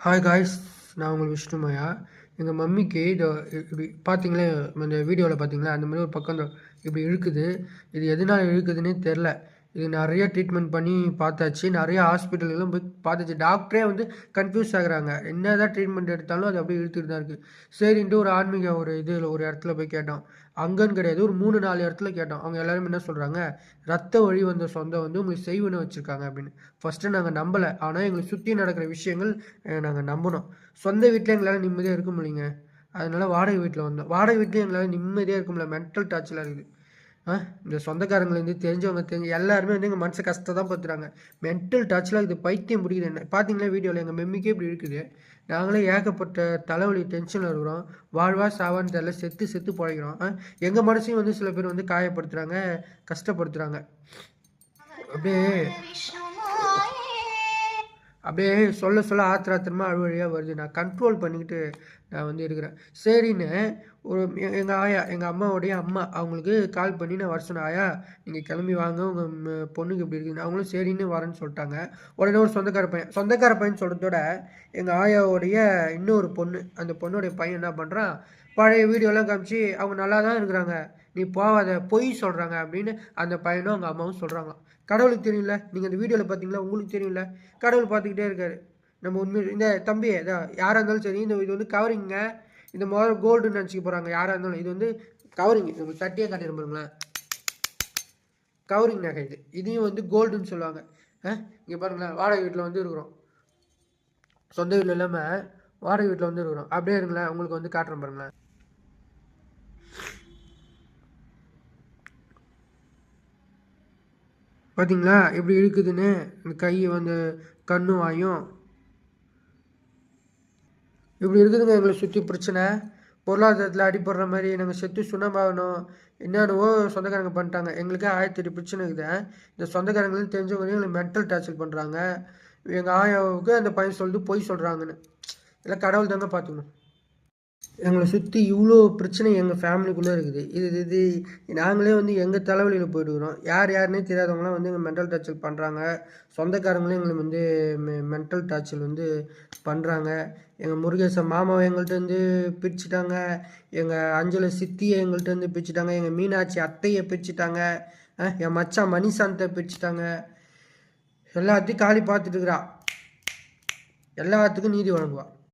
Hi guys, நான் உங்கள் விஷ்ணுமயா. எங்கள் மம்மிக்கு இதை இப்படி பார்த்தீங்களே, அந்த வீடியோவில் பார்த்தீங்களா, அந்த மாதிரி ஒரு பக்கம் இந்த இப்படி இழுக்குது. இது எதனால் இழுக்குதுன்னே தெரில. இது நிறைய ட்ரீட்மெண்ட் பண்ணி பார்த்தாச்சு, நிறைய ஹாஸ்பிட்டல்களும் போய் பார்த்தாச்சு. டாக்டரே வந்து கன்ஃபியூஸ் ஆகுறாங்க. என்ன தான் ட்ரீட்மெண்ட் எடுத்தாலும் அது அப்படியே இழுத்துட்டு தான் இருக்குது. சரின்ட்டு ஒரு ஆன்மீக ஒரு இடத்துல போய் கேட்டோம். அங்கன்னு கிடையாது, ஒரு 3-4 இடத்துல கேட்டோம். அவங்க எல்லாரும் என்ன சொல்கிறாங்க, ரத்த வழி வந்த சொந்தம் வந்து உங்களுக்கு செய்வன வச்சுருக்காங்க அப்படின்னு. ஃபஸ்ட்டு நாங்கள் நம்பலை, ஆனால் எங்களை சுற்றி நடக்கிற விஷயங்கள் நாங்கள் நம்பினோம். சொந்த வீட்டில் எங்களால் நிம்மதியாக இருக்க முடியலைங்க. அதனால் வாடகை வீட்டில் வந்தோம். வாடகை வீட்லேயும் எங்களால் நிம்மதியாக இருக்க முடியல. மென்டல் டார்ச்சராக இருக்குது. இந்த சொந்தக்காரங்கலேருந்து தெரிஞ்சவங்க தெரிஞ்சு எல்லாருமே வந்து எங்கள் மனசை கஷ்டம் தான் பார்த்துறாங்க. மென்டல் டார்ச்சராக இருக்குது. பைத்தியம் பிடிக்குது என்ன. பார்த்தீங்களா வீடியோவில் எங்கள் மெம்மிக்கே இப்படி இருக்குது. நாங்களே ஏகப்பட்ட தலைவலி டென்ஷனில் இருக்கிறோம். வாழ்வா சாவான்னு தெரியல, செத்து செத்து பிழைக்கிறோம். எங்கள் மனசையும் வந்து சில பேர் வந்து காயப்படுத்துகிறாங்க, கஷ்டப்படுத்துகிறாங்க. அப்படியே அப்படியே சொல்ல சொல்ல ஆத்திரமாக அழுவழியாக வருது. நான் கண்ட்ரோல் பண்ணிக்கிட்டு நான் வந்து இருக்கிறேன். சரின்னு ஒரு எங்கள் அம்மாவுடைய அம்மா அவங்களுக்கு கால் பண்ணி நான் வர சொன்னேன். ஆயா, நீங்கள் கிளம்பி வாங்க, உங்கள் பொண்ணுக்கு இப்படி இருக்குது. அவங்களும் சரின்னு வரேன்னு சொல்லிட்டாங்க. உடனே ஒரு சொந்தக்கார பையன் சொல்கிறதோட எங்கள் ஆயாவுடைய இன்னொரு பொண்ணு, அந்த பொண்ணுடைய பையன் என்ன பண்ணுறான், பழைய வீடியோலாம் காமிச்சு அவங்க நல்லா தான் இருக்கிறாங்க, நீ போகாத, பொய் சொல்கிறாங்க அப்படின்னு அந்த பையனும் அவங்க அம்மாவும் சொல்கிறாங்களாம். கடவுளுக்கு தெரியும்ல, நீங்கள் இந்த வீடியோவில் பார்த்தீங்களா, உங்களுக்கு தெரியும்ல, கடவுள் பார்த்துக்கிட்டே இருக்காரு. நம்ம உண்மை இந்த தம்பி யாராக இருந்தாலும் சரி, இது வந்து கவரிங்க. இந்த முதல்ல கோல்டுன்னு நினச்சிக்க போகிறாங்க யாராக இருந்தாலும். இது வந்து கவரிங். உங்களுக்கு தட்டியே காட்டிட பாருங்களேன், கவரிங் நகை. இதையும் வந்து கோல்டுன்னு சொல்லுவாங்க. இங்கே பாருங்களேன், வாடகை வீட்டில் வந்து இருக்கிறோம். சொந்த வீட்டில் இல்லாமல் வாடகை வீட்டில் வந்து இருக்கிறோம். அப்படியே இருங்களேன், உங்களுக்கு வந்து காட்டுறேன் பாருங்களேன். பார்த்தீங்களா எப்படி இருக்குதுன்னு. இந்த கை வந்து கண்ணு வாயும் இப்படி இருக்குதுங்க. எங்களை சுற்றி பிரச்சனை, பொருளாதாரத்தில் அடிப்படுற மாதிரி. நாங்கள் செத்து சுண்ணமாகணும் என்னென்னவோ சொந்தக்காரங்க பண்ணிட்டாங்க. எங்களுக்கு 1008 பிரச்சனை இருக்குது. இந்த சொந்தக்காரங்களும் தெரிஞ்சவங்களையும் எங்களுக்கு மென்டல் டார்ச்சர் பண்ணுறாங்க. எங்கள் ஆயாவுக்கு அந்த பையன் சொல்லிட்டு பொய் சொல்கிறாங்கன்னு. இல்லை கடவுள் தாங்க பார்த்துக்கணும். எங்களை சுற்றி இவ்வளோ பிரச்சனை எங்கள் ஃபேமிலிக்குள்ளே இருக்குது. இது நாங்களே வந்து எங்கள் தலைவலியில் போய்ட்டுக்கிறோம். யாருன்னே தெரியாதவங்களாம் வந்து எங்கள் மென்டல் டார்ச்சர் பண்ணுறாங்க. சொந்தக்காரங்களும் எங்களுக்கு வந்து மென்டல் டார்ச்சர் வந்து பண்ணுறாங்க. எங்கள் முருகேசன் மாமாவை எங்கள்கிட்டருந்து பிரிச்சுட்டாங்க. எங்கள் அஞ்சலை சித்தியை எங்கள்கிட்டருந்து பிரிச்சுட்டாங்க. எங்கள் மீனாட்சி அத்தையை பிரிச்சுட்டாங்க. என் மச்சான் மணிசாந்தை பிரிச்சுட்டாங்க. எல்லாத்தையும் காலி பார்த்துட்டு இருக்கிறா. எல்லாத்துக்கும் நீதி வழங்குவா.